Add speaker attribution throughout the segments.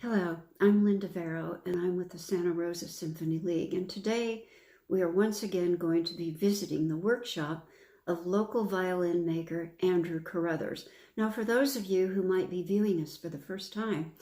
Speaker 1: Hello, I'm Linda Vero, and I'm with the Santa Rosa Symphony League, and today we are once again going to be visiting the workshop of local violin maker Andrew Carruthers. Now, for those of you who might be viewing us for the first time,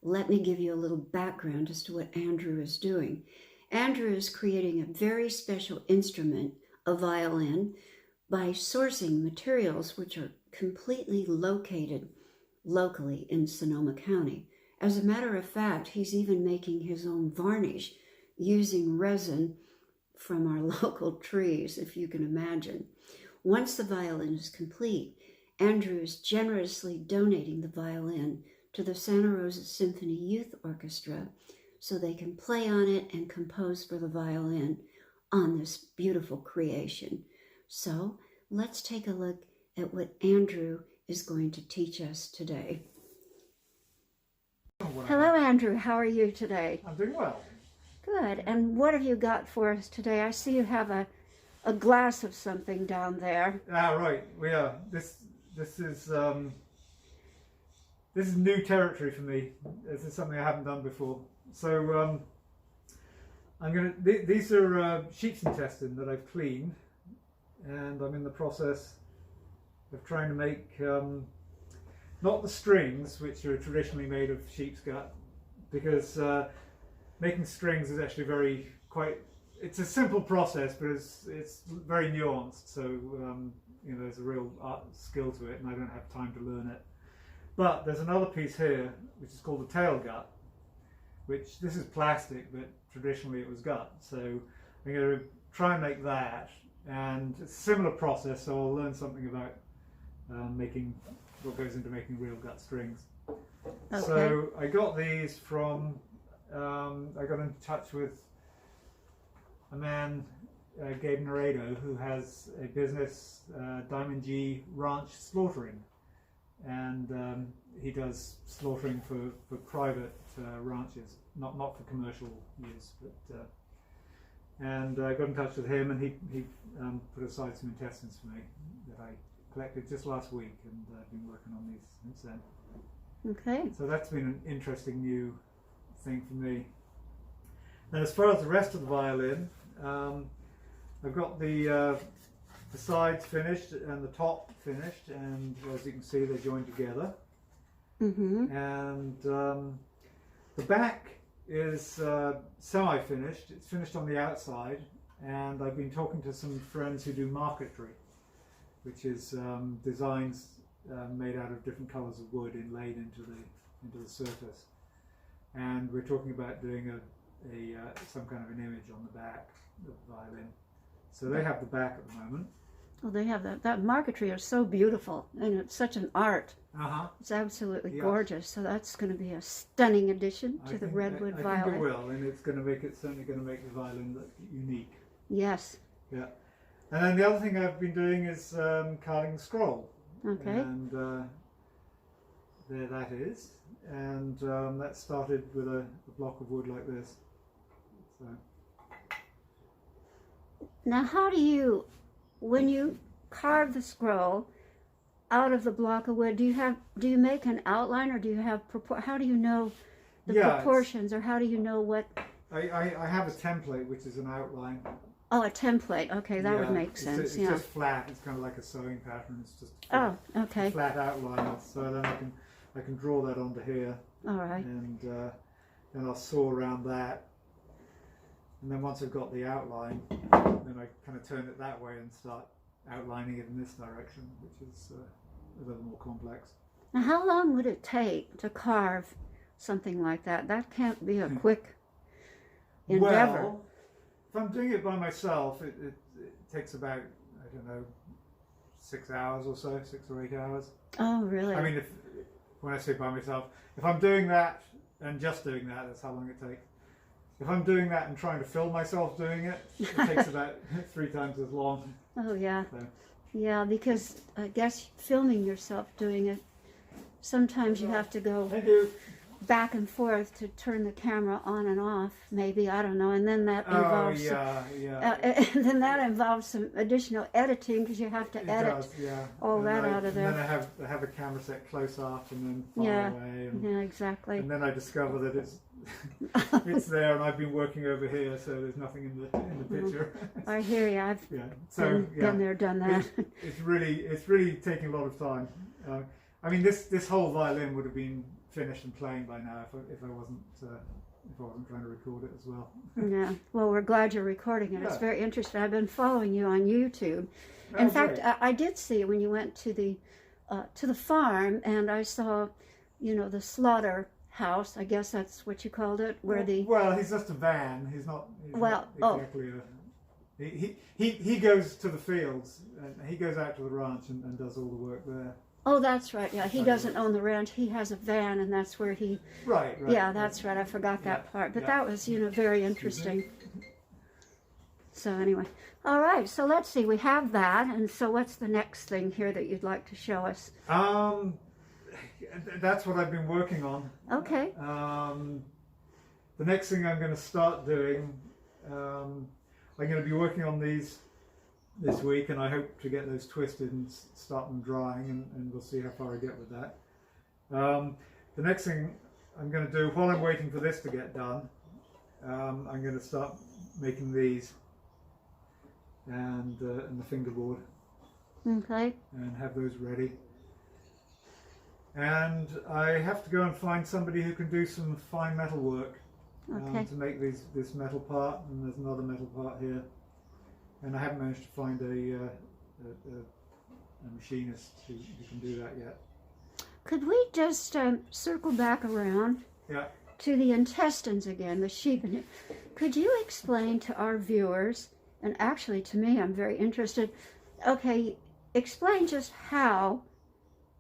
Speaker 1: let me give you a little background as to what Andrew is doing. Andrew is creating a very special instrument, a violin, by sourcing materials which are completely located locally in Sonoma County. As a matter of fact, he's even making his own varnish using resin from our local trees, if you can imagine. Once the violin is complete, Andrew is generously donating the violin to the Santa Rosa Symphony Youth Orchestra so they can play on it and compose for the violin on this beautiful creation. So let's take a look at what Andrew is going to teach us today. Hello, Andrew. How are you today?
Speaker 2: I'm doing well.
Speaker 1: Good. And what have you got for us today? I see you have a glass of something down there.
Speaker 2: Ah, right. We are. This is new territory for me. This is something I haven't done before. So These are sheep's intestine that I've cleaned, and I'm in the process of trying to make. Not the strings, which are traditionally made of sheep's gut, because making strings is actually it's a simple process, but it's very nuanced. So there's a real art skill to it, and I don't have time to learn it. But there's another piece here, which is called the tail gut, which this is plastic, but traditionally it was gut. So I'm going to try and make that, and it's a similar process. So I'll learn something about making what goes into making real gut strings. Okay. So I got these from, I got in touch with a man, Gabe Naredo, who has a business, Diamond G Ranch Slaughtering, and he does slaughtering for private ranches, not for commercial use. But and I got in touch with him, and he put aside some intestines for me that I collected just last week, and I've been working on these since then.
Speaker 1: Okay.
Speaker 2: So that's been an interesting new thing for me. And as far as the rest of the violin, I've got the sides finished and the top finished, and as you can see, they're joined together.
Speaker 1: Mm-hmm.
Speaker 2: And the back is semi-finished. It's finished on the outside, and I've been talking to some friends who do marquetry, which is designs made out of different colours of wood inlaid into the surface. And we're talking about doing some kind of an image on the back of the violin. So they have the back at the moment.
Speaker 1: Well, they have that marquetry is so beautiful, and it's such an art.
Speaker 2: Uh-huh.
Speaker 1: It's absolutely gorgeous. So that's going to be a stunning addition to the Redwood violin.
Speaker 2: I think it will, and it's certainly going to make the violin look unique.
Speaker 1: Yes.
Speaker 2: Yeah. And then the other thing I've been doing is carving scroll.
Speaker 1: Okay.
Speaker 2: And there that is. And that started with a block of wood like this. So.
Speaker 1: Now, how do you, when you carve the scroll out of the block of wood, do you make an outline, or do you have how do you know the proportions, or how do you know what? I
Speaker 2: have a template, which is an outline.
Speaker 1: Oh, a template. Okay, that would make sense.
Speaker 2: It's just flat. It's kind of like a sewing pattern. It's just
Speaker 1: okay.
Speaker 2: Flat outline. So then I can draw that onto here.
Speaker 1: All right.
Speaker 2: And then I'll saw around that. And then once I've got the outline, then I kind of turn it that way and start outlining it in this direction, which is a little more complex.
Speaker 1: Now, how long would it take to carve something like that? That can't be a quick endeavor.
Speaker 2: Well, if I'm doing it by myself, it takes about, I don't know, 6 hours or so, 6 or 8 hours.
Speaker 1: Oh, really?
Speaker 2: I mean, when I say by myself, if I'm doing that and just doing that, that's how long it takes. If I'm doing that and trying to film myself doing it, it takes about 3 times as long.
Speaker 1: Oh, yeah.
Speaker 2: So.
Speaker 1: Yeah, because I guess filming yourself doing it, sometimes you have to go back and forth to turn the camera on and off, maybe, I don't know, and then that involves and then that involves some additional editing because you have to edit all
Speaker 2: and
Speaker 1: that out of there.
Speaker 2: And then I have a camera set close up and then far away. And,
Speaker 1: yeah, exactly.
Speaker 2: And then I discover that it's it's there, and I've been working over here, so there's nothing in the picture.
Speaker 1: I hear you. I've been there, done that.
Speaker 2: It's really taking a lot of time. I mean, this whole violin would have been finished and playing by now if I wasn't trying to record it as well.
Speaker 1: Yeah. Well, we're glad you're recording it. It's very interesting. I've been following you on YouTube. In fact, I did see when you went to the farm, and I saw, the slaughter house. I guess that's what you called it, where
Speaker 2: he's just a van. He's not exactly he goes to the fields, and he goes out to the ranch and does all the work there.
Speaker 1: Oh, that's right. Yeah, he doesn't own the ranch. He has a van, and that's where he.
Speaker 2: Right.
Speaker 1: Yeah, that's right. I forgot that part, but that was, very interesting. So anyway, all right. So let's see. We have that, and so what's the next thing here that you'd like to show us?
Speaker 2: That's what I've been working on.
Speaker 1: Okay.
Speaker 2: The next thing I'm going to start doing, I'm going to be working on these this week, and I hope to get those twisted and start them drying, and we'll see how far I get with that. The next thing I'm going to do while I'm waiting for this to get done, I'm going to start making these and the fingerboard.
Speaker 1: Okay.
Speaker 2: And have those ready. And I have to go and find somebody who can do some fine metal work to make this metal part, and there's another metal part here. And I haven't managed to find a machinist who can do that yet. Could
Speaker 1: we just circle back around
Speaker 2: to
Speaker 1: the intestines again, the sheep? Could you explain to our viewers, and actually to me, I'm very interested, explain just how.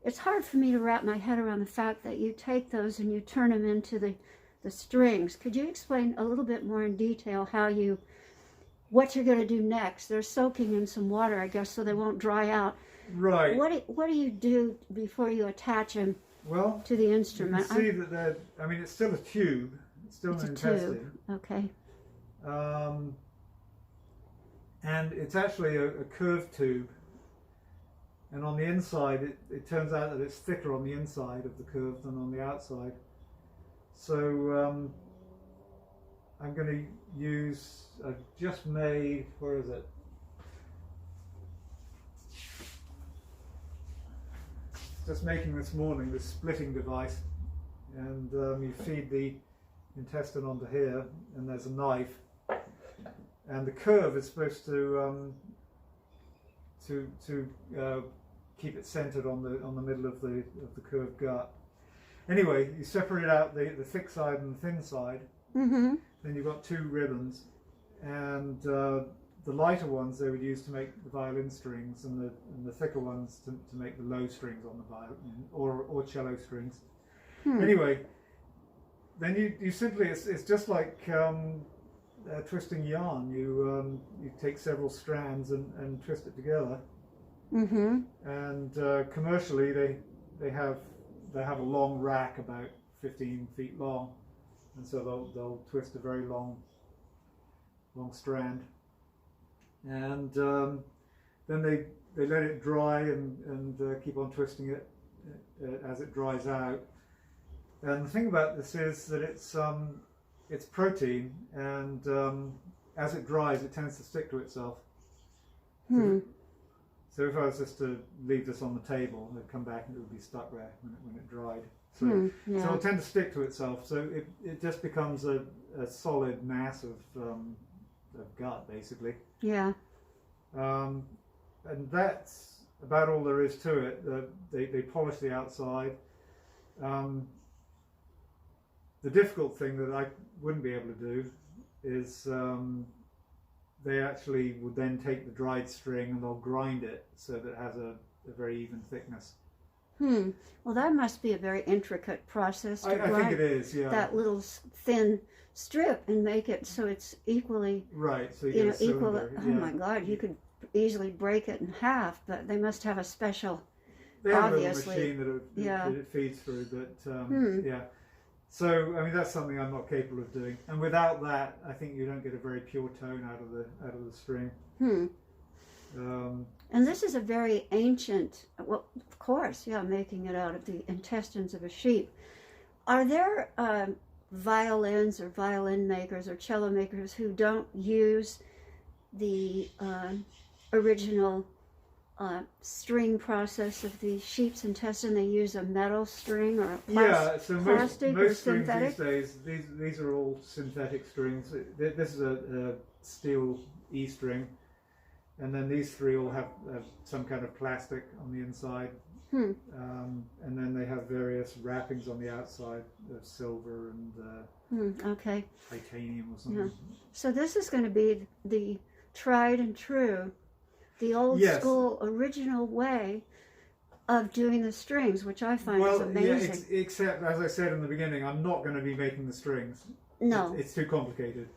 Speaker 1: It's hard for me to wrap my head around the fact that you take those and you turn them into the strings. Could you explain a little bit more in detail what you're going to do next? They're soaking in some water, I guess, so they won't dry out.
Speaker 2: Right.
Speaker 1: What do you do before you attach them to the instrument?
Speaker 2: You can see that it's still a tube. It's still an intestine.
Speaker 1: Tube. Okay.
Speaker 2: And it's actually a curved tube. And on the inside, it turns out that it's thicker on the inside of the curve than on the outside. So I'm going to use, I've just made, where is it? Just making this morning, this splitting device. And you feed the intestine onto here, and there's a knife. And the curve is supposed to keep it centered on the middle of the curved gut. Anyway, you separate out the thick side and the thin side.
Speaker 1: Mm-hmm.
Speaker 2: Then you've got two ribbons, and the lighter ones they would use to make the violin strings, and the thicker ones to make the low strings on the violin or cello strings. Anyway, then you simply it's just like twisting yarn. You take several strands and twist it together.
Speaker 1: Mm-hmm.
Speaker 2: And commercially, they have a long rack about 15 feet long, and so they'll twist a very long strand, and then they let it dry and keep on twisting it as it dries out. And the thing about this is that it's protein, and as it dries, it tends to stick to itself. So if I was just to leave this on the table, it'd come back and it would be stuck there when it dried. So it'll tend to stick to itself. So it just becomes a solid mass of gut, basically.
Speaker 1: Yeah.
Speaker 2: And that's about all there is to it. They polish the outside. The difficult thing that I wouldn't be able to do is they actually would then take the dried string and they'll grind it so that it has a very even thickness.
Speaker 1: Well, that must be a very intricate process to grind.
Speaker 2: I think it is, yeah.
Speaker 1: That little thin strip and make it so it's equally
Speaker 2: right. So you get a
Speaker 1: equal.
Speaker 2: cylinder,
Speaker 1: Oh my God, you could easily break it in half, but they must have a special.
Speaker 2: They have
Speaker 1: obviously
Speaker 2: a little machine that it feeds through, but yeah. So, I mean, that's something I'm not capable of doing. And without that, I think you don't get a very pure tone out of the string.
Speaker 1: And this is a very ancient, well, of course, yeah, making it out of the intestines of a sheep. Are there violins or violin makers or cello makers who don't use the original string process of the sheep's intestine? They use a metal string or a plastic
Speaker 2: most
Speaker 1: or
Speaker 2: strings
Speaker 1: synthetic?
Speaker 2: these days, these are all synthetic strings. This is a steel E string. And then these three all have some kind of plastic on the inside. And then they have various wrappings on the outside of silver and
Speaker 1: Okay.
Speaker 2: titanium or something.
Speaker 1: Yeah. So this is going to be the tried and true, the old school original way of doing the strings, which I find is amazing.
Speaker 2: Yeah, except, as I said in the beginning, I'm not going to be making the strings.
Speaker 1: No.
Speaker 2: It's too complicated.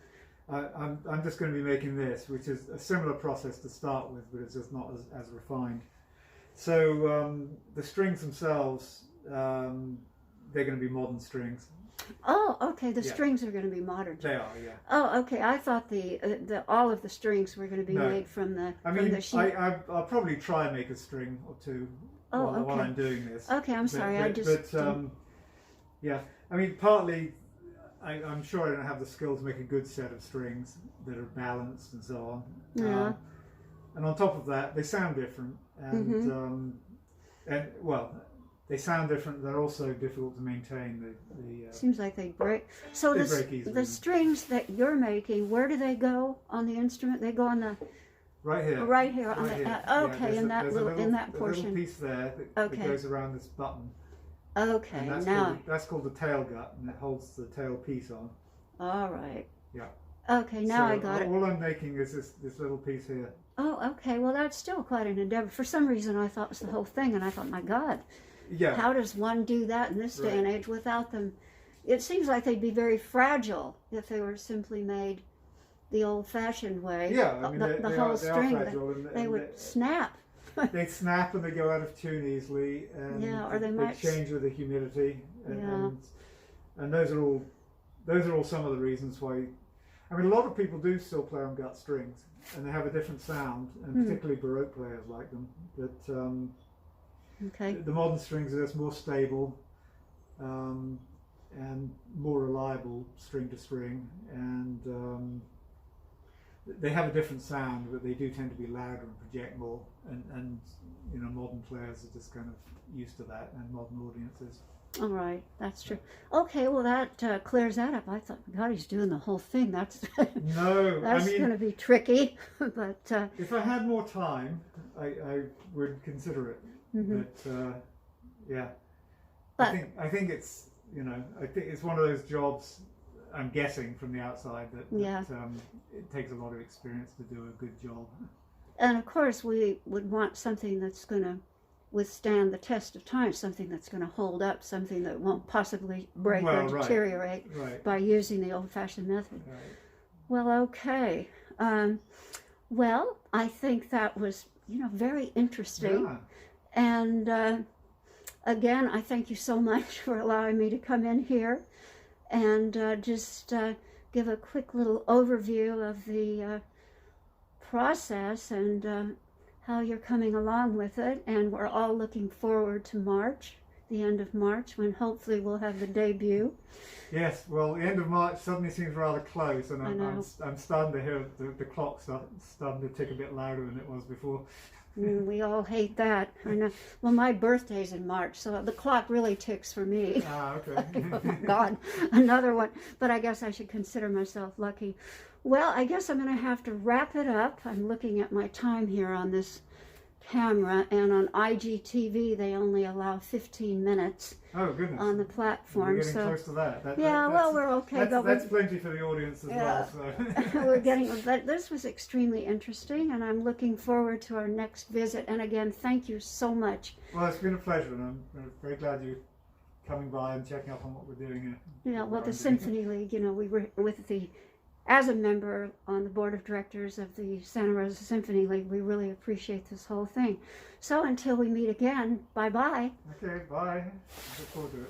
Speaker 2: I'm just going to be making this, which is a similar process to start with, but it's just not as refined. So the strings themselves, they're going to be modern strings.
Speaker 1: Oh, okay. The strings are going to be modern.
Speaker 2: They are, yeah.
Speaker 1: Oh, okay. I thought the all of the strings were going to be made from the sheep.
Speaker 2: I'll probably try and make a string or two while I'm doing this.
Speaker 1: Okay, I'm sorry.
Speaker 2: Yeah. I mean, partly, I'm sure I don't have the skill to make a good set of strings that are balanced and so on.
Speaker 1: Yeah.
Speaker 2: And on top of that, they sound different, and they sound different. They're also difficult to maintain.
Speaker 1: Seems like they break. So
Speaker 2: they break easily.
Speaker 1: The strings that you're making, where do they go on the instrument? They go on the
Speaker 2: right here.
Speaker 1: Right here on
Speaker 2: right
Speaker 1: the
Speaker 2: here.
Speaker 1: okay,
Speaker 2: yeah,
Speaker 1: in that little
Speaker 2: portion.
Speaker 1: There's
Speaker 2: a little piece there that goes around this button.
Speaker 1: Okay,
Speaker 2: and that's called the tail gut, and it holds the tail piece on.
Speaker 1: All right.
Speaker 2: Yeah.
Speaker 1: Okay, now I got it.
Speaker 2: All I'm making is this little piece here.
Speaker 1: Oh, okay. Well, that's still quite an endeavor. For some reason, I thought it was the whole thing, and I thought, my God, how does one do that in this day and age without them? It seems like they'd be very fragile if they were simply made the old-fashioned way.
Speaker 2: Yeah, I mean,
Speaker 1: the whole string,
Speaker 2: they
Speaker 1: would snap.
Speaker 2: They snap and they go out of tune easily, and
Speaker 1: or they might
Speaker 2: change with the humidity, and those are all some of the reasons why. I mean, a lot of people do still play on gut strings, and they have a different sound, and particularly Baroque players like them. But the modern strings are just more stable and more reliable string to string, and they have a different sound, but they do tend to be louder and project more. And modern players are just kind of used to that, and modern audiences.
Speaker 1: All right, that's true. Okay, well that clears that up. I thought, God, he's doing the whole thing. That's going to be tricky. But
Speaker 2: if I had more time, I would consider it. But yeah,
Speaker 1: but
Speaker 2: I think it's I think it's one of those jobs. I'm guessing from the outside that it takes a lot of experience to do a good job.
Speaker 1: And of course, we would want something that's going to withstand the test of time, something that's going to hold up, something that won't possibly break or deteriorate by using the old-fashioned method.
Speaker 2: Right.
Speaker 1: Well, okay. Well, I think that was, very interesting.
Speaker 2: Yeah.
Speaker 1: And again, I thank you so much for allowing me to come in here and just give a quick little overview of the process and how you're coming along with it. And we're all looking forward to March, the end of March, when hopefully we'll have the debut.
Speaker 2: Yes, well, the end of March suddenly seems rather close, and I'm starting to hear the clock starting to tick a bit louder than it was before.
Speaker 1: We all hate that. I know. Well, my birthday's in March, so the clock really ticks for me.
Speaker 2: Ah, okay.
Speaker 1: Oh, God, another one. But I guess I should consider myself lucky. Well, I guess I'm going to have to wrap it up. I'm looking at my time here on this camera, and on IGTV they only allow 15 minutes on the platform.
Speaker 2: We're getting close to that.
Speaker 1: We're okay.
Speaker 2: That's plenty for the audience as well. So.
Speaker 1: We're getting. But this was extremely interesting, and I'm looking forward to our next visit. And again, thank you so much.
Speaker 2: Well, it's been a pleasure, and I'm very glad you're coming by and checking up on what we're doing here.
Speaker 1: Yeah, well, the Symphony League, we were as a member on the board of directors of the Santa Rosa Symphony League, we really appreciate this whole thing. So until we meet again, bye-bye.
Speaker 2: Okay, bye. Look forward to it.